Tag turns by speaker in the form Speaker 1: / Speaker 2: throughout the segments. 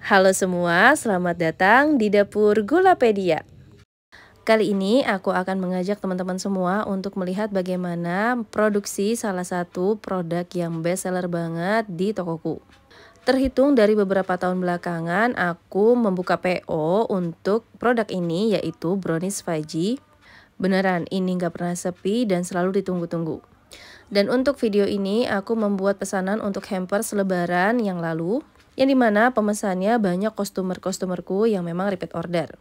Speaker 1: Halo semua, selamat datang di Dapur Gulapedia. Kali ini aku akan mengajak teman-teman semua untuk melihat bagaimana produksi salah satu produk yang best seller banget di tokoku. Terhitung dari beberapa tahun belakangan, aku membuka PO untuk produk ini yaitu brownies Fudgy. Beneran, ini nggak pernah sepi dan selalu ditunggu-tunggu. Dan untuk video ini, aku membuat pesanan untuk hampers lebaran yang lalu, yang dimana pemesannya banyak customer-customerku yang memang repeat order.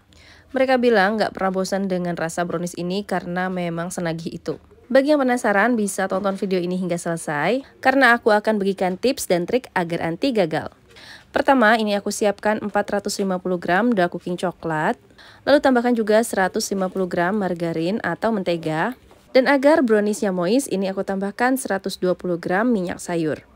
Speaker 1: Mereka bilang nggak pernah bosan dengan rasa brownies ini karena memang senagih itu. Bagi yang penasaran, bisa tonton video ini hingga selesai, karena aku akan bagikan tips dan trik agar anti gagal. Pertama, ini aku siapkan 450 gram dark cooking coklat, lalu tambahkan juga 150 gram margarin atau mentega, dan agar browniesnya moist, ini aku tambahkan 120 gram minyak sayur.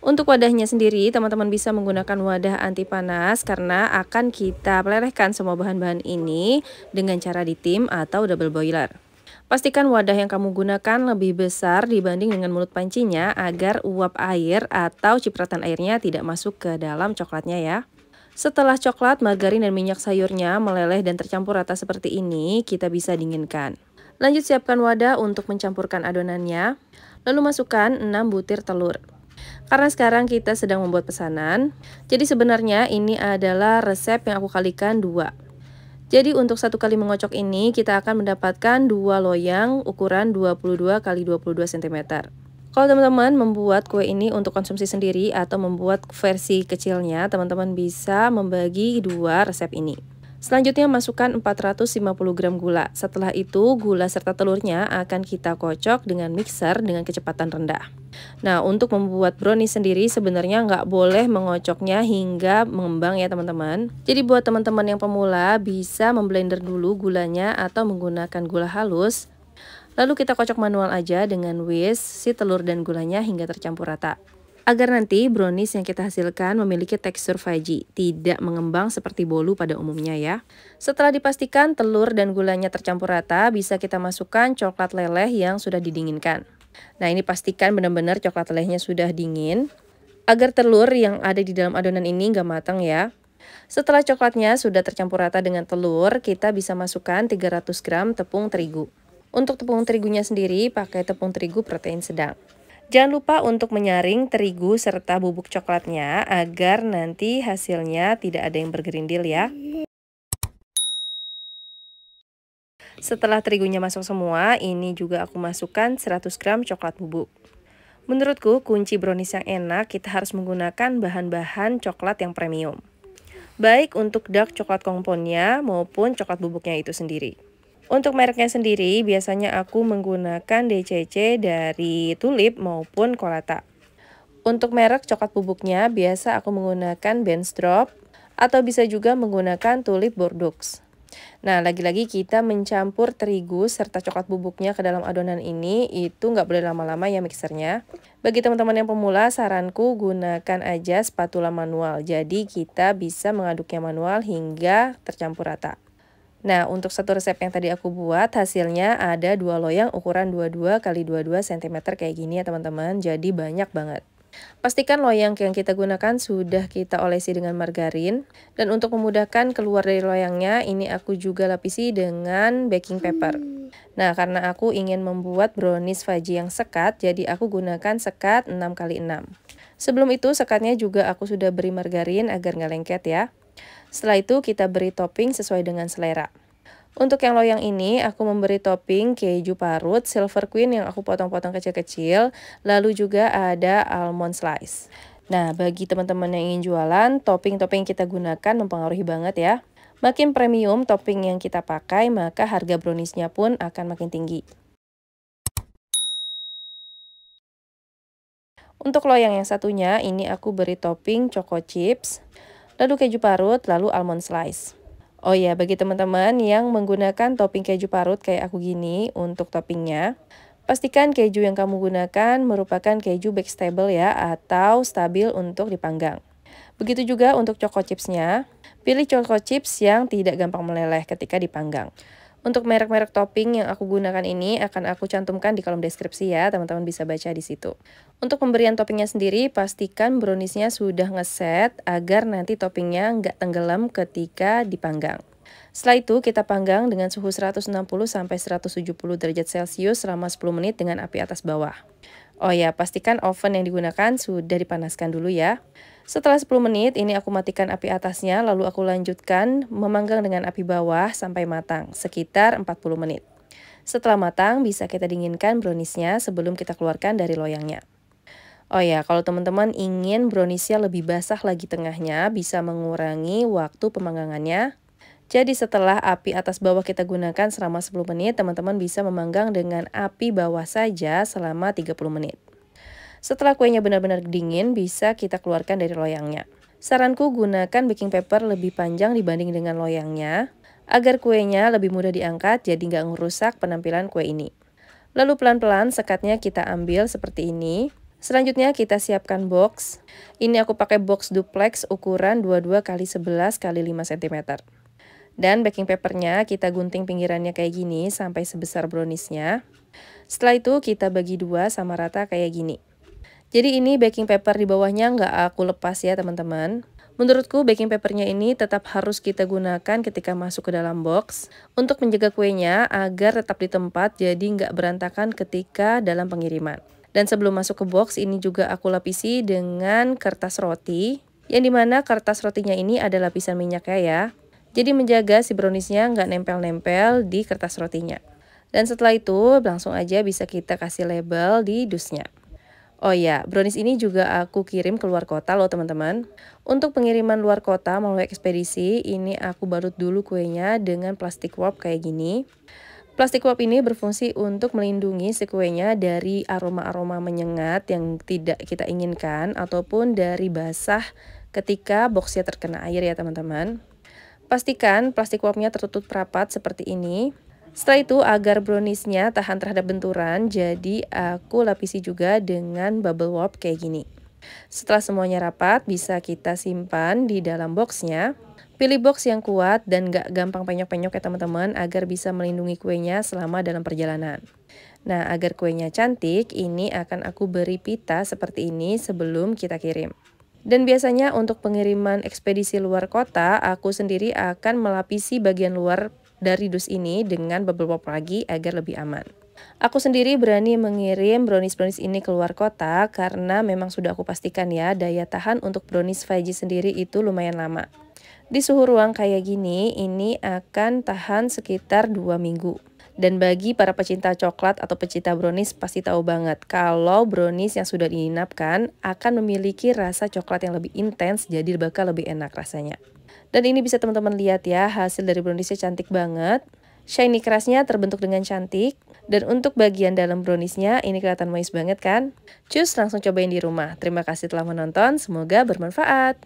Speaker 1: Untuk wadahnya sendiri, teman-teman bisa menggunakan wadah anti panas karena akan kita pelelehkan semua bahan-bahan ini dengan cara ditim atau double boiler. Pastikan wadah yang kamu gunakan lebih besar dibanding dengan mulut pancinya agar uap air atau cipratan airnya tidak masuk ke dalam coklatnya ya. Setelah coklat, margarin dan minyak sayurnya meleleh dan tercampur rata seperti ini, kita bisa dinginkan. Lanjut siapkan wadah untuk mencampurkan adonannya, lalu masukkan 6 butir telur. Karena sekarang kita sedang membuat pesanan, jadi sebenarnya ini adalah resep yang aku kalikan 2. Jadi untuk 1 kali mengocok ini kita akan mendapatkan 2 loyang ukuran 22 x 22 cm. Kalau teman-teman membuat kue ini untuk konsumsi sendiri atau membuat versi kecilnya, teman-teman bisa membagi 2 resep ini. Selanjutnya masukkan 450 gram gula. Setelah itu gula serta telurnya akan kita kocok dengan mixer dengan kecepatan rendah. Nah, untuk membuat brownies sendiri sebenarnya nggak boleh mengocoknya hingga mengembang ya teman-teman. Jadi buat teman-teman yang pemula bisa memblender dulu gulanya atau menggunakan gula halus. Lalu kita kocok manual aja dengan whisk si telur dan gulanya hingga tercampur rata. Agar nanti brownies yang kita hasilkan memiliki tekstur fudgy, tidak mengembang seperti bolu pada umumnya ya. Setelah dipastikan telur dan gulanya tercampur rata, bisa kita masukkan coklat leleh yang sudah didinginkan. Nah, ini pastikan benar-benar coklat lelehnya sudah dingin, agar telur yang ada di dalam adonan ini nggak matang ya. Setelah coklatnya sudah tercampur rata dengan telur, kita bisa masukkan 300 gram tepung terigu. Untuk tepung terigunya sendiri, pakai tepung terigu protein sedang. Jangan lupa untuk menyaring terigu serta bubuk coklatnya agar nanti hasilnya tidak ada yang bergerindil ya. Setelah terigunya masuk semua, ini juga aku masukkan 100 gram coklat bubuk. Menurutku kunci brownies yang enak kita harus menggunakan bahan-bahan coklat yang premium. Baik untuk dark coklat komponnya maupun coklat bubuknya itu sendiri. Untuk mereknya sendiri, biasanya aku menggunakan DCC dari Tulip maupun Colata. Untuk merek coklat bubuknya, biasa aku menggunakan Ben's Drop, atau bisa juga menggunakan Tulip Bordeaux. Nah, lagi-lagi kita mencampur terigu serta coklat bubuknya ke dalam adonan ini, itu nggak boleh lama-lama ya mixernya. Bagi teman-teman yang pemula, saranku gunakan aja spatula manual, jadi kita bisa mengaduknya manual hingga tercampur rata. Nah, untuk satu resep yang tadi aku buat, hasilnya ada 2 loyang ukuran 22 x 22 cm kayak gini ya teman-teman, jadi banyak banget. Pastikan loyang yang kita gunakan sudah kita olesi dengan margarin, dan untuk memudahkan keluar dari loyangnya, ini aku juga lapisi dengan baking paper. Nah, karena aku ingin membuat brownies fudgy yang sekat, jadi aku gunakan sekat 6 x 6. Sebelum itu, sekatnya juga aku sudah beri margarin agar nggak lengket ya. Setelah itu kita beri topping sesuai dengan selera. Untuk yang loyang ini aku memberi topping keju parut Silver Queen yang aku potong-potong kecil-kecil, lalu juga ada almond slice. Nah, bagi teman-teman yang ingin jualan, topping-topping kita gunakan mempengaruhi banget ya. Makin premium topping yang kita pakai, maka harga browniesnya pun akan makin tinggi. Untuk loyang yang satunya, ini aku beri topping choco chips, lalu keju parut, lalu almond slice. Oh ya, bagi teman-teman yang menggunakan topping keju parut kayak aku gini untuk toppingnya, pastikan keju yang kamu gunakan merupakan keju backstable ya, atau stabil untuk dipanggang. Begitu juga untuk choco chipsnya, pilih choco chips yang tidak gampang meleleh ketika dipanggang. Untuk merek-merek topping yang aku gunakan ini akan aku cantumkan di kolom deskripsi ya, teman-teman bisa baca di situ. Untuk pemberian toppingnya sendiri, pastikan browniesnya sudah ngeset agar nanti toppingnya nggak tenggelam ketika dipanggang. Setelah itu kita panggang dengan suhu 160 sampai 170 derajat Celcius selama 10 menit dengan api atas bawah. Oh ya, pastikan oven yang digunakan sudah dipanaskan dulu ya. Setelah 10 menit, ini aku matikan api atasnya, lalu aku lanjutkan memanggang dengan api bawah sampai matang, sekitar 40 menit. Setelah matang, bisa kita dinginkan browniesnya sebelum kita keluarkan dari loyangnya. Oh ya, kalau teman-teman ingin browniesnya lebih basah lagi tengahnya, bisa mengurangi waktu pemanggangannya. Jadi setelah api atas bawah kita gunakan selama 10 menit, teman-teman bisa memanggang dengan api bawah saja selama 30 menit. Setelah kuenya benar-benar dingin, bisa kita keluarkan dari loyangnya. Saranku gunakan baking paper lebih panjang dibanding dengan loyangnya, agar kuenya lebih mudah diangkat jadi nggak ngerusak penampilan kue ini. Lalu pelan-pelan sekatnya kita ambil seperti ini. Selanjutnya kita siapkan box. Ini aku pakai box duplex ukuran 22 x 11 x 5 cm. Dan baking papernya kita gunting pinggirannya kayak gini sampai sebesar browniesnya. Setelah itu kita bagi dua sama rata kayak gini. Jadi ini baking paper di bawahnya nggak aku lepas ya teman-teman. Menurutku baking papernya ini tetap harus kita gunakan ketika masuk ke dalam box untuk menjaga kuenya agar tetap di tempat jadi nggak berantakan ketika dalam pengiriman. Dan sebelum masuk ke box ini juga aku lapisi dengan kertas roti, yang dimana kertas rotinya ini ada lapisan minyaknya ya. Jadi menjaga si browniesnya nggak nempel-nempel di kertas rotinya. Dan setelah itu langsung aja bisa kita kasih label di dusnya. Oh ya, brownies ini juga aku kirim ke luar kota loh teman-teman. Untuk pengiriman luar kota melalui ekspedisi, ini aku balut dulu kuenya dengan plastik wrap kayak gini. Plastik wrap ini berfungsi untuk melindungi si kuenya dari aroma-aroma menyengat yang tidak kita inginkan ataupun dari basah ketika boxnya terkena air ya teman-teman. Pastikan plastik wrapnya tertutup rapat seperti ini. Setelah itu agar browniesnya tahan terhadap benturan, jadi aku lapisi juga dengan bubble wrap kayak gini. Setelah semuanya rapat, bisa kita simpan di dalam boxnya. Pilih box yang kuat dan gak gampang penyok-penyok ya teman-teman, agar bisa melindungi kuenya selama dalam perjalanan. Nah, agar kuenya cantik, ini akan aku beri pita seperti ini sebelum kita kirim. Dan biasanya untuk pengiriman ekspedisi luar kota, aku sendiri akan melapisi bagian luar dari dus ini dengan bubble wrap lagi agar lebih aman. Aku sendiri berani mengirim brownies-brownies ini ke luar kota karena memang sudah aku pastikan ya daya tahan untuk brownies Faiji sendiri itu lumayan lama. Di suhu ruang kayak gini, ini akan tahan sekitar 2 minggu. Dan bagi para pecinta coklat atau pecinta brownies pasti tahu banget kalau brownies yang sudah diinapkan akan memiliki rasa coklat yang lebih intens, jadi bakal lebih enak rasanya. Dan ini bisa teman-teman lihat ya, hasil dari browniesnya cantik banget. Shiny crustnya terbentuk dengan cantik. Dan untuk bagian dalam browniesnya ini kelihatan moist banget kan? Cus, langsung cobain di rumah. Terima kasih telah menonton, semoga bermanfaat.